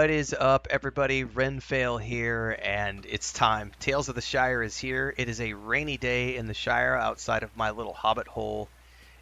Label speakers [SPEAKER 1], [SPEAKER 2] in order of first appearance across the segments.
[SPEAKER 1] What is up, everybody? Renfail here, and it's time. Tales of the Shire is here. It is a rainy day in the Shire outside of my little hobbit hole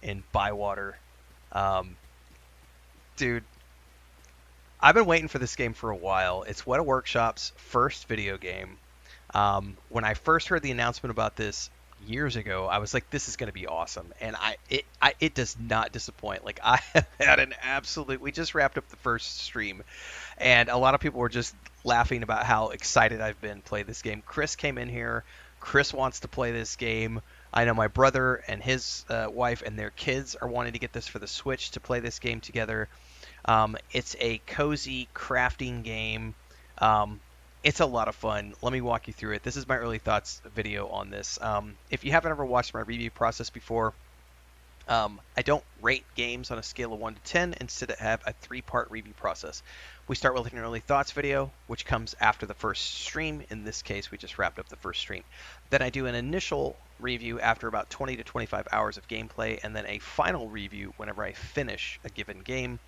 [SPEAKER 1] in Bywater. Um, Dude, I've been waiting for this game for a while. It's Weta Workshop's first video game. When I first heard the announcement about this years ago, I was like, "This is going to be awesome," and it does not disappoint. Like I have had an absolute. We just wrapped up the first stream, and a lot of people were just laughing about how excited I've been to play this game. Chris came in here. Chris wants to play this game. I know my brother and his wife and their kids are wanting to get this for the Switch to play this game together. It's a cozy crafting game. Um, it's a lot of fun. Let me walk you through it. This is my early thoughts video on this. If you haven't ever watched my review process before, I don't rate games on a scale of 1 to 10. Instead, I have a three-part review process. We start with an early thoughts video, which comes after the first stream. In this case, we just wrapped up the first stream. Then I do an initial review after about 20 to 25 hours of gameplay, and then a final review whenever I finish a given game.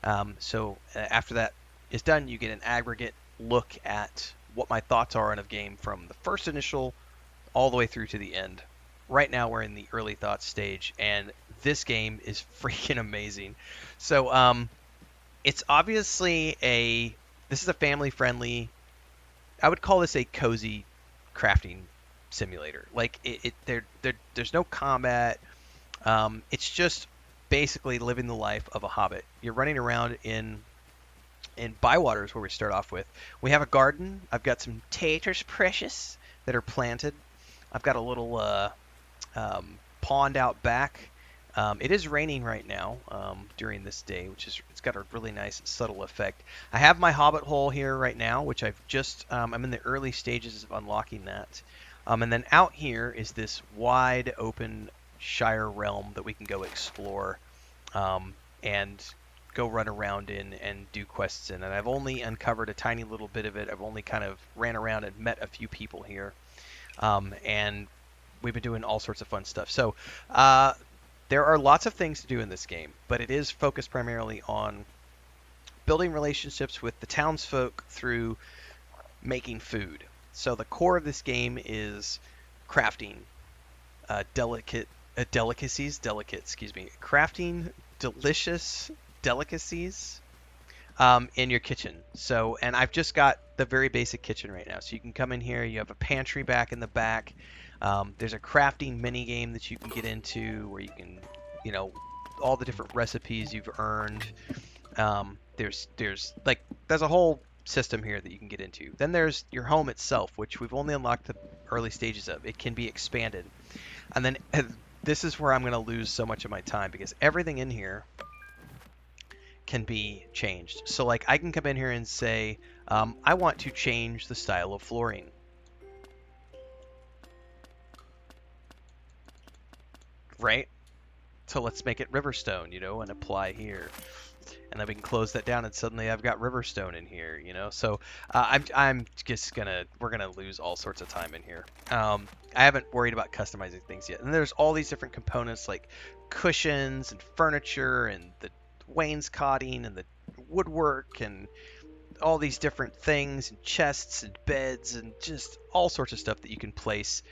[SPEAKER 1] After that is done, you get an aggregate look at what my thoughts are on a game from the first initial all the way through to the end. Right now we're in the early thoughts stage, and this game is freaking amazing. So it's obviously this is a family friendly, I would call this a cozy crafting simulator. Like there's no combat. It's just basically living the life of a hobbit. You're running around in Bywater is where we start off with. We have a garden. I've got some taters precious that are planted. I've got a little pond out back. It is raining right now during this day, it's got a really nice subtle effect. I have my hobbit hole here right now, which I've just I'm in the early stages of unlocking that. And then out here is this wide open Shire realm that we can go explore and go run around in and do quests in. And I've only uncovered a tiny little bit of it. I've only kind of ran around and met a few people here. And we've been doing all sorts of fun stuff. So there are lots of things to do in this game, but it is focused primarily on building relationships with the townsfolk through making food. So the core of this game is crafting crafting delicious delicacies in your kitchen. So, and I've just got the very basic kitchen right now. So you can come in here, you have a pantry back in the back. There's a crafting mini game that you can get into where you can, all the different recipes you've earned. There's a whole system here that you can get into. Then there's your home itself, which we've only unlocked the early stages of. It can be expanded. And then this is where I'm going to lose so much of my time because everything in here can be changed. So like I can come in here and say, I want to change the style of flooring. Right? So let's make it Riverstone, and apply here. And then we can close that down, and suddenly I've got Riverstone in here, So I'm just we're gonna lose all sorts of time in here. I haven't worried about customizing things yet. And there's all these different components like cushions and furniture and the wainscoting and the woodwork and all these different things and chests and beds and just all sorts of stuff that you can place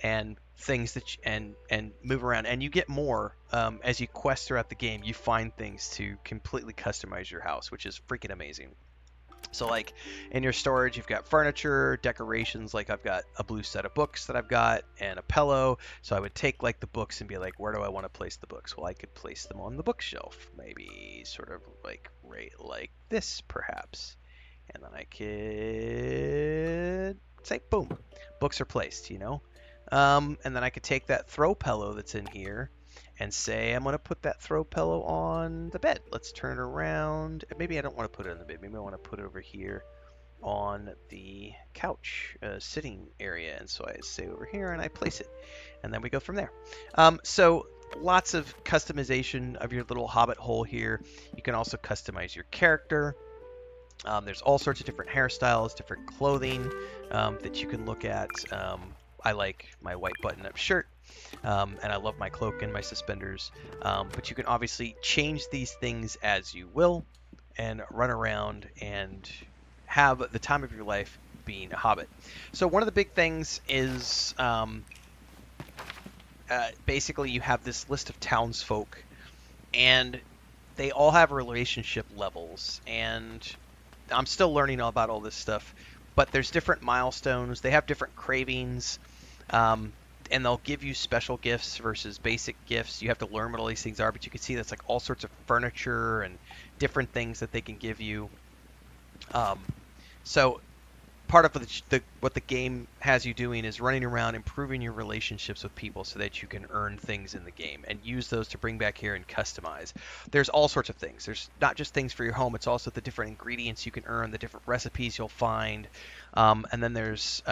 [SPEAKER 1] and things that and move around, and you get more as you quest throughout the game. You find things to completely customize your house, which is freaking amazing. So like in your storage, you've got furniture, decorations, like I've got a blue set of books that I've got and a pillow. So I would take like the books and be like, where do I want to place the books? Well, I could place them on the bookshelf, maybe sort of like right like this perhaps. And then I could say, boom, books are placed, and then I could take that throw pillow that's in here and say, I'm going to put that throw pillow on the bed. Let's turn it around. Maybe I don't want to put it on the bed. Maybe I want to put it over here on the couch sitting area. And so I say over here and I place it. And then we go from there. So lots of customization of your little hobbit hole here. You can also customize your character. There's all sorts of different hairstyles, different clothing that you can look at. I like my white button-up shirt, and I love my cloak and my suspenders. But you can obviously change these things as you will and run around and have the time of your life being a hobbit. So one of the big things is basically you have this list of townsfolk, and they all have relationship levels, and I'm still learning all about all this stuff, but there's different milestones. They have different cravings, um, and they'll give you special gifts versus basic gifts. You have to learn what all these things are, but you can see that's like all sorts of furniture and different things that they can give you. Um, so part of what the game has you doing is running around improving your relationships with people so that you can earn things in the game and use those to bring back here and customize. There's all sorts of things. There's not just things for your home, it's also the different ingredients you can earn, the different recipes you'll find, and then there's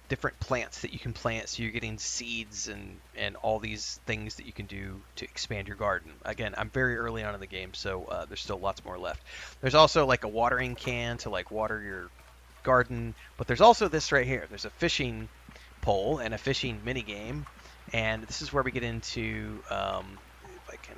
[SPEAKER 1] different plants that you can plant, so you're getting seeds and all these things that you can do to expand your garden. Again, I'm very early on in the game, so there's still lots more left. There's also like a watering can to like water your garden, but there's also this right here. There's a fishing pole and a fishing mini game, and this is where we get into if I can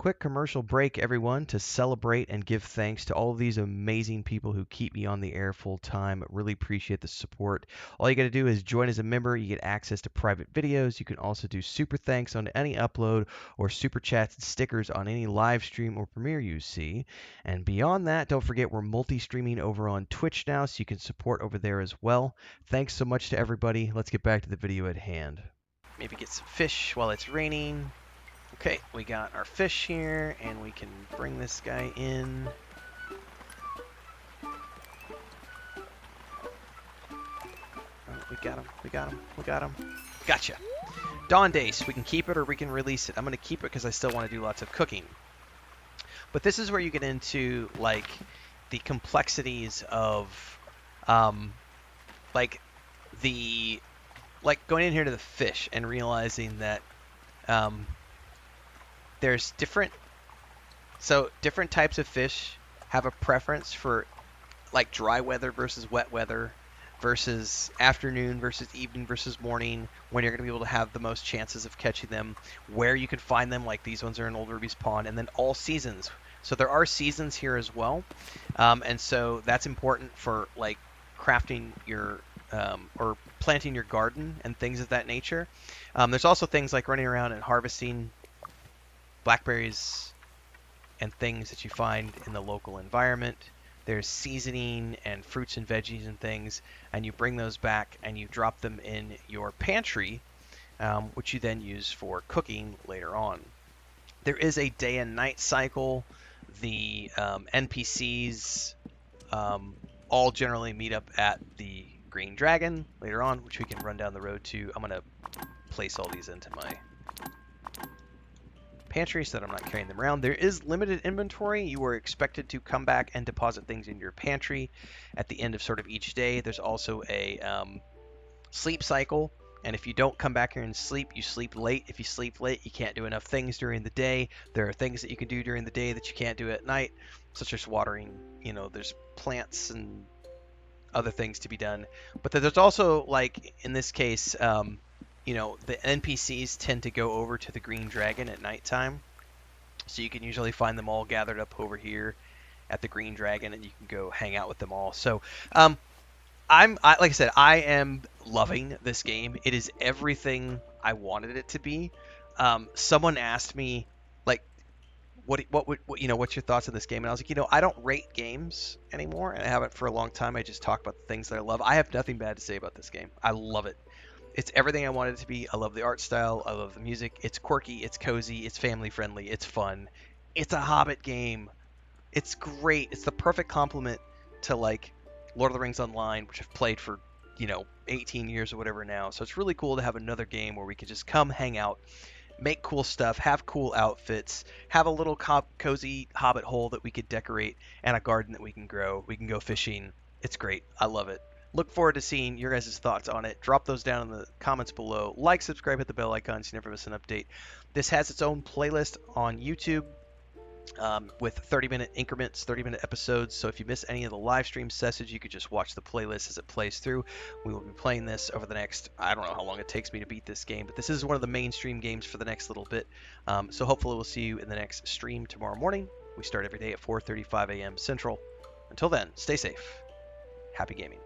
[SPEAKER 1] quick commercial break, everyone, to celebrate and give thanks to all of these amazing people who keep me on the air full time. Really appreciate the support. All you got to do is join as a member. You get access to private videos. You can also do super thanks on any upload or super chats and stickers on any live stream or premiere you see. And beyond that, don't forget we're multi-streaming over on Twitch now, so you can support over there as well. Thanks so much to everybody. Let's get back to the video at hand. Maybe get some fish while it's raining. Okay, we got our fish here, and we can bring this guy in. Oh, we got him, we got him, we got him. Gotcha. Dawn Dace, we can keep it or we can release it. I'm going to keep it because I still want to do lots of cooking. But this is where you get into, like, the complexities of, like, going in here to the fish and realizing that, there's different types of fish have a preference for like dry weather versus wet weather versus afternoon versus evening versus morning, when you're going to be able to have the most chances of catching them, where you can find them, like these ones are in Old Ruby's Pond, and then all seasons. So there are seasons here as well, and so that's important for like crafting your or planting your garden and things of that nature. There's also things like running around and harvesting blackberries and things that you find in the local environment. There's seasoning and fruits and veggies and things, and you bring those back and you drop them in your pantry, which you then use for cooking later on. There is a day and night cycle. The NPCs all generally meet up at the Green Dragon later on, which we can run down the road to. I'm going to place all these into my pantry so that I'm not carrying them around. There is limited inventory. You are expected to come back and deposit things in your pantry at the end of sort of each day. There's also a sleep cycle, and if you don't come back here and sleep, you sleep late. If you sleep late, you can't do enough things during the day. There are things that you can do during the day that you can't do at night, such as watering. There's plants and other things to be done. But there's also, like in this case, the NPCs tend to go over to the Green Dragon at nighttime, so you can usually find them all gathered up over here at the Green Dragon, and you can go hang out with them all. So, like I said, I am loving this game. It is everything I wanted it to be. Someone asked me, like, what's your thoughts on this game? And I was like, I don't rate games anymore, and I haven't for a long time. I just talk about the things that I love. I have nothing bad to say about this game. I love it. It's everything I wanted it to be. I love the art style. I love the music. It's quirky. It's cozy. It's family friendly. It's fun. It's a Hobbit game. It's great. It's the perfect complement to like Lord of the Rings Online, which I've played for 18 years or whatever now. So it's really cool to have another game where we can just come hang out, make cool stuff, have cool outfits, have a little cozy Hobbit hole that we could decorate, and a garden that we can grow. We can go fishing. It's great. I love it. Look forward to seeing your guys' thoughts on it. Drop those down in the comments below. Like, subscribe, hit the bell icon so you never miss an update. This has its own playlist on YouTube with 30-minute increments, 30-minute episodes. So if you miss any of the live stream sessions, you could just watch the playlist as it plays through. We will be playing this over the next, I don't know how long it takes me to beat this game, but this is one of the mainstream games for the next little bit. So hopefully we'll see you in the next stream tomorrow morning. We start every day at 4:35 a.m. Central. Until until then, stay safe. Happy gaming.